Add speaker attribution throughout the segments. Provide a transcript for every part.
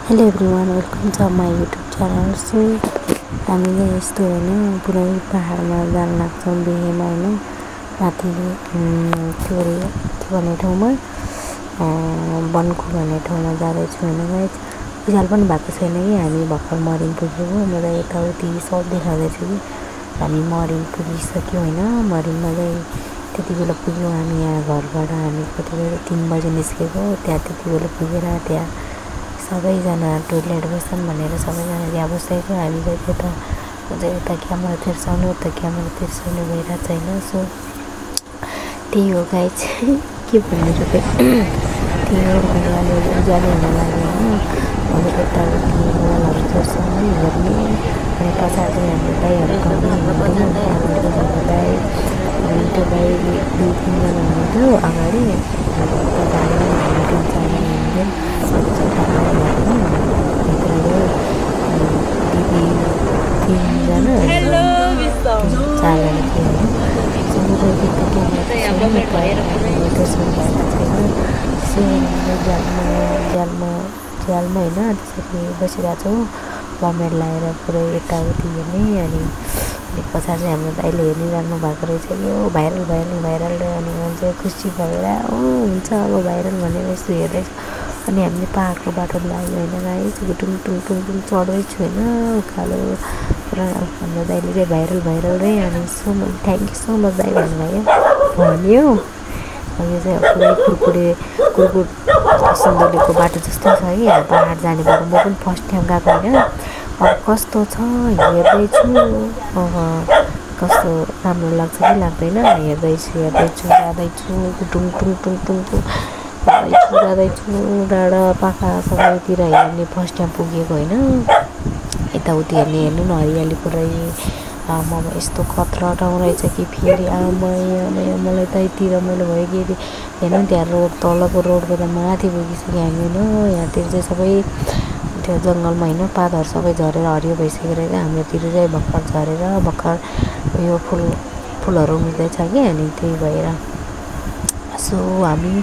Speaker 1: Hello everyone, welcome to my YouTube channel. So हामीले यस्तो होइन पुरै पहाडमा जान लाग्छौँ बिहेमा होइन, माथि के भन्ने ठाउँमा वनको भन्ने ठाउँमा जाँदैछु होइन गाइस। उज्यालो पनि भएको छैन कि हामी भर्खर मरिन पुग्यौँ हो। म त यताउति सब देखाउँदैछु कि हामी मरिन पुगिसक्यौँ होइन। मरिनमा चाहिँ त्यति बेला पुग्यौँ हामी यहाँ घरबाट। हामी कति बेला 3 बजे निस्केको, त्यहाँ त्यति बेला पुगेर त्यहाँ सबैजना टोइलेट बस्छन् भनेर सबैजना त्यहाँ बसेको। हामी चाहिँ त्यता यता क्यामेरा तिर्साउनु उता क्यामेरा तिर्साउनु भइरहेको छैन। सो त्यही हो गाइस, के भन्नु र त्यही हो। मैले अलिअलि उज्यालो हुन लाग्यो होइन। अब यताउति मोबाइलहरू चोर्छौँ हेर्ने, अनि पछाडि हाम्रो दाइहरू कम्ती हुनुहुन्थ्यो। हाम्रो दाइ हुनुहुन्थ्यो, दाइ 2-3 जना हुनुहुन्थ्यो अगाडि, दाइ 3-4 जना हुनुहुन्थ्यो। दिदी 3 जना 4 जना थियो होइन। झ्यालमा होइन त्यसरी बसिरहेको छौँ बमेर लगाएर पुरै यताउति हेर्ने। अनि पछाडि हाम्रो दाइले हेरिरहनु भएको रहेछ, यो भाइरल भाइरल भाइरल। अनि मान्छे खुसी भएर हुन्छ अब भाइरल भनेर यस्तो हेर्दैछ। अनि हामीले पहाडको बाटो लाग्यो होइन गाइस, टुङ टुङ टुङ टुङ चढ्दैछु होइन उकालो पुरा। हाम्रो दाइले चाहिँ भाइरल भाइरल रे, अनि थ्याङ्क यू सो मच दाइ भन्नुभयो भन्यो। यो चाहिँ पुरै कुरकुर सुन्दरीको बाटो जस्तो छ कि यहाँ पहाड जाने बाटो। म पनि फर्स्ट टाइम गएको होइन। अब कस्तो छ हेर्दैछु, अब कस्तो राम्रो लाग्छ कि लाग्दैन हेर्दैछु जाँदैछु टुङ टुङ टुङ टुङ टुङ जाँदैछु। डाँडा पाखा सबैतिर हेर्ने फर्स्ट टाइम पुगेको होइन। यताउति हेर्नु न हरियाली पुरै। आमा यस्तो खतरा ठाउँ रहेछ कि फेरि आमै मलाई त यतिर मैले भयो कि हेर्नु त्यहाँ रोड तलको रोडको त माथि पुगिसक्यो हामी होइन। यहाँतिर चाहिँ सबै त्यो जङ्गलमा होइन पातहरू सबै झरेर हरियो भइसकेको रहेछ। हाम्रोतिर चाहिँ भर्खर झरेर भर्खर यो फुलहरू उम्रिँदैछ कि, अनि त्यही भएर सो हामी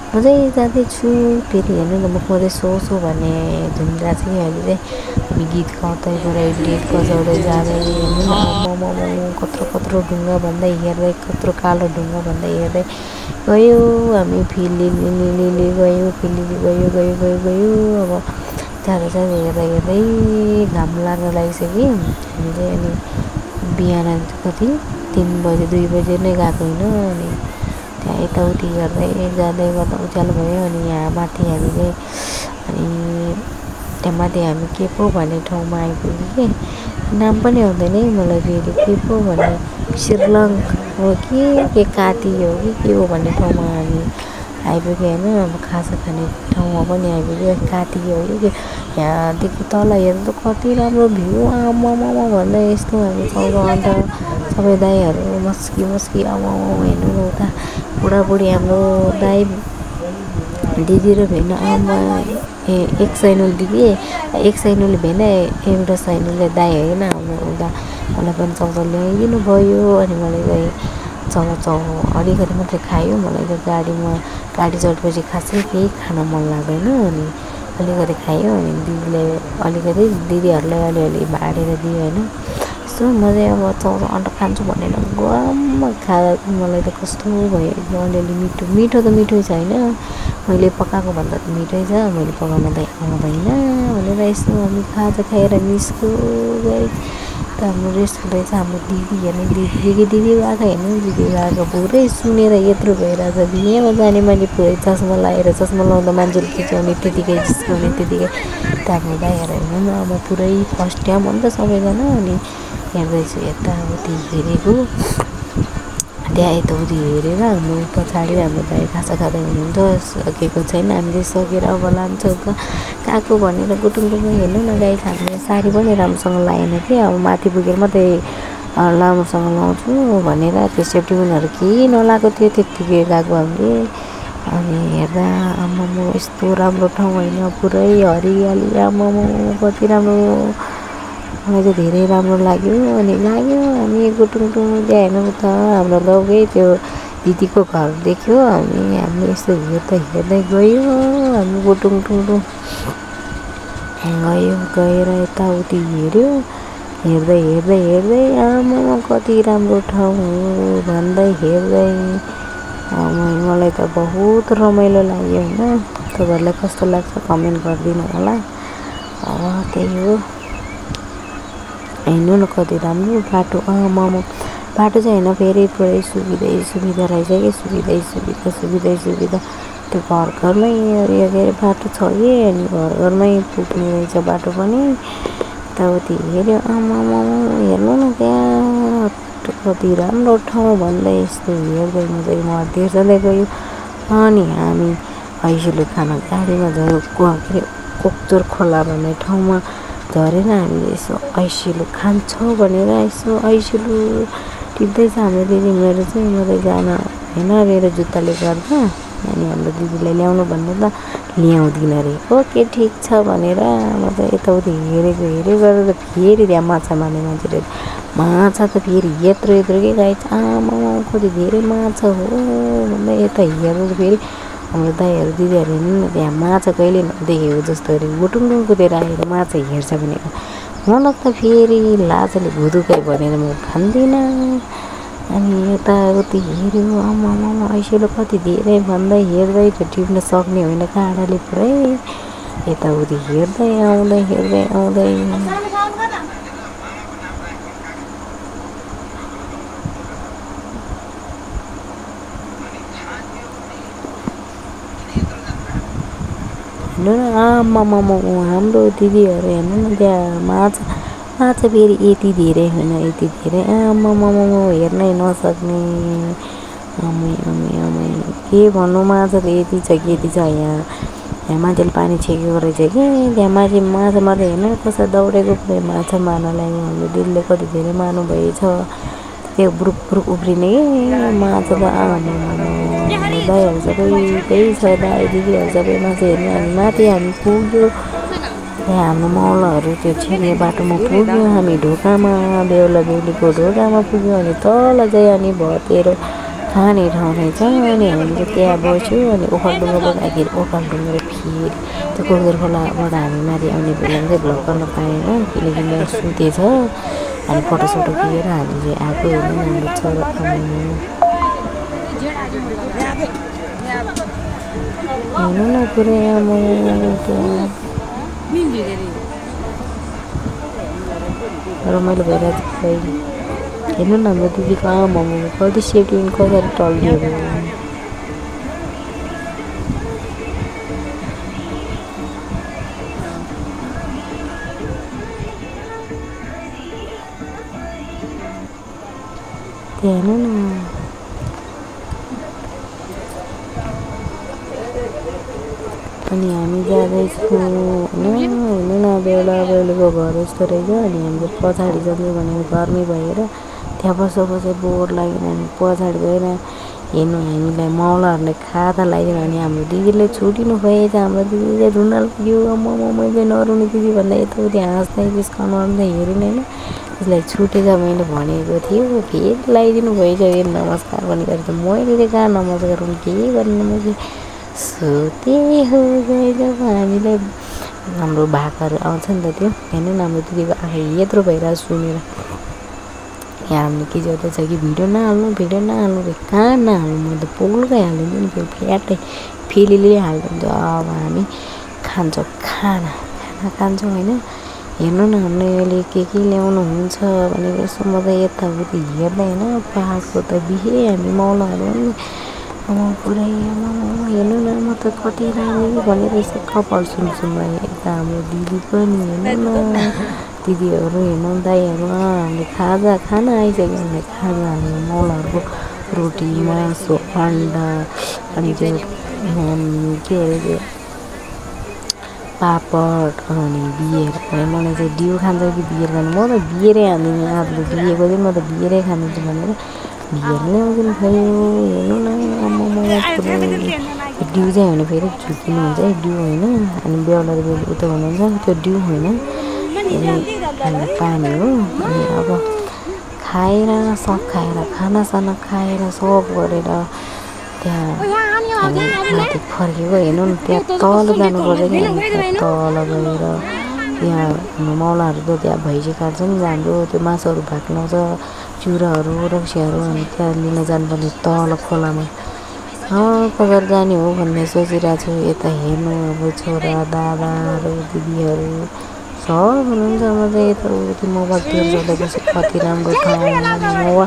Speaker 1: मजै जाँदैछु। फेरि हेर्नु न मुखमा चाहिँ सो भन्ने झुमिरहेको छ कि अहिले चाहिँ। हामी गीत गाउँदै गीत बजाउँदै जाँदै हेर्नु न कत्रो ढुङ्गा भन्दै हेर्दै, कत्रो कालो ढुङ्गा भन्दै हेर्दै गयो हामी। फिलिली गयो। अब जाँदा हेर्दै घाम लाग्न लागिसक्यो हामी चाहिँ। अनि बिहान कति 3 बजे 2 बजे नै गएको होइन। अनि त्यहाँ यताउति हेर्दै जाँदै गर्दा उज्यालो भयो। अनि यहाँ माथि हामी चाहिँ अनि त्यहाँ माथि हामी के पो भन्ने ठाउँमा आइपुग्यो कि नाम पनि आउँदैन है मलाई फेरि। के पो भन्ने सिर्लङ हो कि काती हो कि के हो भन्ने ठाउँमा हामी आइपुग्यो होइन। अब खाजा खाने ठाउँमा पनि आइपुग्यो। काती हो कि यहाँदेखि तल हेर्नु त कति राम्रो भ्यू आमामा भन्दै यस्तो हामी छौँ। अन्त सबै दाइहरू मस्की आमा हेर्नु न उता बुढाबुढी हाम्रो दाइ दिदी र भेना आमा एक सैनुल दिदी एक सैनुले भेना एउटा सैनुले दाइ होइन। उता मलाई पनि चाउचाउ ल्याइदिनु भयो। अनि मलाई चाहिँ चाउ अलिकति मात्रै खायो। मलाई त गाडी चढेपछि खासै केही खान मन लाग्दैन। अनि अलिकति खायो। अनि दिदीले अलिकति दिदीहरूलाई अलिअलि बाँडेर दियो होइन। सो म चाहिँ अब चाउचाउ अन्त खान्छु भनेर गम खाँदा मलाई त कस्तो भयो एकदम अलिअलि मिठो त मिठै छ होइन। मैले पकाएको भन्दा त मिठै छ, मैले पकाउन त आउँदैन भनेर यसो हामी खाजा खाएर निस्क्यो गए। त हाम्रो रेस्ट रहेछ हाम्रो दिदी हेर्ने दिदी गएको हेर्नु। दिदी गएको पुरै सुनेर यत्रो भइरहेछ। बिहेमा जाने मान्छे पुरै चस्मा लगाएर चस्मा लाउँदा मान्छेले खिचाउने त्यतिकै जिस्काउने त्यतिकै। त हाम्रो दाइहरू हेर्नु न अब पुरै फर्स्ट टाइम हो नि त सबैजना। अनि हेर्दैछु यताउति हेरेको, त्यहाँ यताउति हेरेर हाम्रो पछाडि हाम्रो दाइ खाजा खाँदै हुनुहुन्छ। सकेको छैन, हामीले सकेर अब लान्छौँ गएको भनेर गुटुङ हेर्नु न गाई। हामीले साडी पनि राम्रोसँग लगाएन कि अब माथि पुगेर मात्रै राम्रोसँग लाउँछु भनेर त्यो सेफ्टी पिनहरू केही नलाएको थियो त्यत्तिकै गएको हामीले। अनि हेर्दा आमामा यस्तो राम्रो ठाउँ होइन, पुरै हरियाली आमामा कति राम्रो। मलाई चाहिँ धेरै राम्रो लाग्यो। अनि हामी गुटुङ त्यहाँ हेर्नु त हाम्रो गाउँकै त्यो दिदीको घर देख्यो। हामी यस्तो हेर्दै गयो हामी गुटुङ टुङ गयो गएर यताउति हेऱ्यो हेर्दै हेर्दै हेर्दै आमा कति राम्रो ठाउँ हो भन्दै हेर्दै मलाई त बहुत रमाइलो लाग्यो होइन। तपाईँहरूलाई कस्तो लाग्छ कमेन्ट गरिदिनु होला। त्यही हो हेर्नु न कति राम्रो बाटो आमामा बाटो चाहिँ होइन फेरि पुरै सुविधा रहेछ कि सुविधा त्यो घर घरमै के अरे बाटो छ कि अनि घर घरमै पुग्ने रहेछ बाटो पनि। यताउति हेऱ्यो आमामा हेर्नु न त्यहाँ कति राम्रो ठाउँ भन्दै यस्तो हेर्दै म तेर्सँदै गयो। अनि हामी ऐसिलु खाना गाडीमा झऱ्यो के अरे कोक्चोर खोला भन्ने ठाउँमा झरेर हामीले यसो ऐसिलु खान्छौँ भनेर यसो ऐसिलु टिप्दैछ हाम्रो दिदी मेरो चाहिँ म त जान होइन मेरो जुत्ताले गर्दा अनि हाम्रो दिदीलाई ल्याउनु भन्नु त ल्याउँदिन अरे। ओके ठिक छ भनेर म त यताउति हेरेको गरेर फेरि त्यहाँ माछा मार्ने मान्छेले माछा त फेरि यत्रो के गाइस आमा कति धेरै माछा हो भन्दा यता हेर्दा फेरि हाम्रो दाइहरू दिदीहरू हेर्नु न त्यहाँ माछा कहिले नदेखेको जस्तो अरे गुटुङ कुदेर आएर माछा हेर्छ भनेको मलाई त फेरि लाजले भुदुकै भनेर म खान्दिनँ। अनि यताउति हेऱ्यो आमामा ऐसिलो कति धेरै भन्दै हेर्दै त टिप्न सक्ने होइन काँडाले पुरै यताउति हेर्दै आउँदै हेर्नु न आमामा हाम्रो दिदीहरू हेर्नु न त्यहाँ माछा फेरि यति धेरै होइन यति धेरै आमामा हेर्नै नसक्ने अमै के भन्नु माछा त यति छ यहाँ मान्छेले पानी छेकेको रहेछ कि त्यहाँ माछा मार्दै हेर्नु कसरी दौडेको पुरै माछा मार्नलाई हाम्रो दिदीले कति धेरै मार्नु भएछ त्यो बुरुक उफ्रिने माछा त दाइहरू सबै त्यही छ दाइ दिदीहरू सबै माछा हेर्नु हामी माथि हामी पुग्यो त्यहाँ हाम्रो मौलाहरू त्यो छिर्ने बाटोमा पुग्यो हामी ढोकामा बेहुलीको ढोकामा पुग्यो अनि तल चाहिँ अनि भतेरो खाने ठाउँ रहेछ अनि हामीले त्यहाँ बस्यो अनि ओखलढुङ्गा बस्दाखेरि ओखलढुङ्गा फेरि त्यो कोक्चोर खोलाबाट हामी माथि आउने बेलामा चाहिँ भ्लग गर्न पाएन किनकि म सुतेछ अनि फोटोसोटो खिचेर हामी चाहिँ आएको हेर्नु हाम्रो छोरा हेर्नु न पुरै रमाइलो भइरहेको छ हेर्नु न हाम्रो दिदीको आमामा कति सेफ्टी कसरी टल्किएको हेर्नु न अनि हामी जाँदैछौँ होइन हेर्नु न बेहुलीको घर यस्तो रहेछ अनि हामीले पछाडि जान्छौँ भनेर गर्मी भएर त्यहाँ बस्दा बोर लागेन हामी पछाडि गएर हेर्नु हामीलाई मौलाहरूले खाता लगाइदियो भने हाम्रो दिदीले छुटिनु भएछ हाम्रो दिदीले रुन लाग्यो मैले नरुने दिदी भन्दा यताउति हाँस्दै त्यसको अनुहारमा हेरेन होइन त्यसलाई छुटेछ मैले भनेको थियो फेरि लगाइदिनु भएछ फेरि नमस्कार पनि गरेको मैले कहाँ नमस्कार गर्नु के गर्नु मैले सुते हो गए जब हामीलाई हाम्रो भाकाहरू आउँछ नि त त्यो हेर्नु न हाम्रो दिदीको आँखा यत्रो भइरहेको सुनेर यहाँ हामीले के गर्दैछ कि भिडियो नहाल्नु कहाँ नहाल्नु म त पोल्कै हालिदिन्छु नि फ्याटै फेलिले हालिदिन्छ। अब हामी खान्छौँ खाना खान्छौँ होइन हेर्नु न हामीले के ल्याउनु हुन्छ भनेर यसो म त यताउति हेर्दै होइन पाहाडको त बिहे हामी मौलाहरू पुरै हेर्नु न म त कति राम्रो भनेर यसो कपाल सुन्छौँ यता हाम्रो दिदी पनि हेर्नु न दिदीहरू हेर्नु दाइहरू हामीले खाना आइसक्यो भने खाना हामी मौलाहरूको रोटी मासु अन्डा अनि त्यो के अरे त्यो पापड अनि बियर मलाई चाहिँ डिउ खान्छ कि बियर खानु म त बियरै हाल्दिनँ आफूले बिहेको चाहिँ म त बियरै खान्छु भनेर बियर ल्याउँदिनु भयो हेर्नु न डिउ चाहिँ होइन फेरि झुकिनु हुन्छ है डिउ होइन अनि बेहुलाले उता हुनुहुन्छ त्यो डिउ होइन पानी हो अनि अब खाएर खानासाना खाएर सब गरेर त्यहाँ हामी माथि फर्केको हेर्नु न त्यहाँ तल जानुपर्छ कि हामी तल गएर त्यहाँ मौलाहरू त त्यहाँ भैँसी काट्छ नि हाम्रो त्यो मासुहरू भाग्लाउँछ चुराहरू रक्सीहरू अनि त्यहाँ लिन जानुपर्ने तल खोलामा कता जाने हो भन्ने सोचिरहेको छु यता हेर्नु अब छोरा दादाहरू दिदीहरू सब हुनुहुन्छ म चाहिँ यताउति मोबाइलतिर चलाएपछि कति राम्रो ठाउँ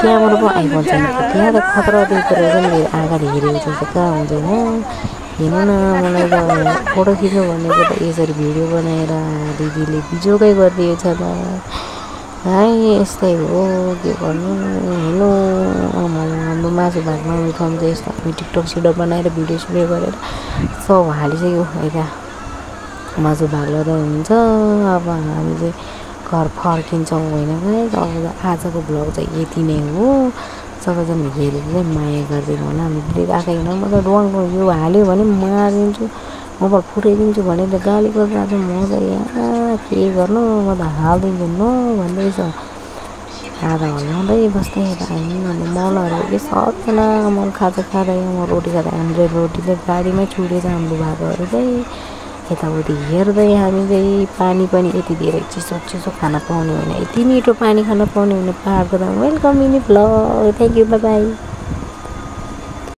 Speaker 1: त्यहाँबाट पो आइपर्छ नि त्यहाँ त खतरा देख्दो रहेछ नि अगाडि हेरेको जस्तो कहाँ हुँदैन हेर्नु न मलाई त फोटो खिच्नु भनेको त यसरी भिडियो बनाएर दिदीले बिजोकै गरिदिएछ त है यस्तै हो के गर्नु हेर्नु हाम्रो मासु भातमा उठाउनु चाहिँ यस्तो हामी टिकटक सिडो बनाएर भिडियो सिडियो गरेर सब हालिसक्यो यता मासु भाग्दा हुन्छ अब हामी चाहिँ घर फर्किन्छौँ होइन भाइ अब आजको भ्लग चाहिँ यति नै हो सबैजना हेरेर चाहिँ माया गरिदिनु होला हामीले आएको होइन म त रङ यो हाल्यो भने मारिदिन्छु मोबाइल फुटाइदिन्छु भनेर गाली गरिरहेको छु म चाहिँ यहाँ के गर्नु म त हालिदिन्छु न भन्दैछ आधा हल्लाउँदै बस्दै यता आयौँ अनि मलहरू के सबजना मल खाजा खाँदै म रोटी खाँदा हाम्रो रोटीले गाडीमै छुटेछ हाम्रो भागहरू चाहिँ यताउति हेर्दै हामी चाहिँ पानी पनि यति धेरै चिसो चिसो खान पाउने होइन यति मिठो पानी खान पाउने हुने पाहाडको त welcome in vlog thank you by by.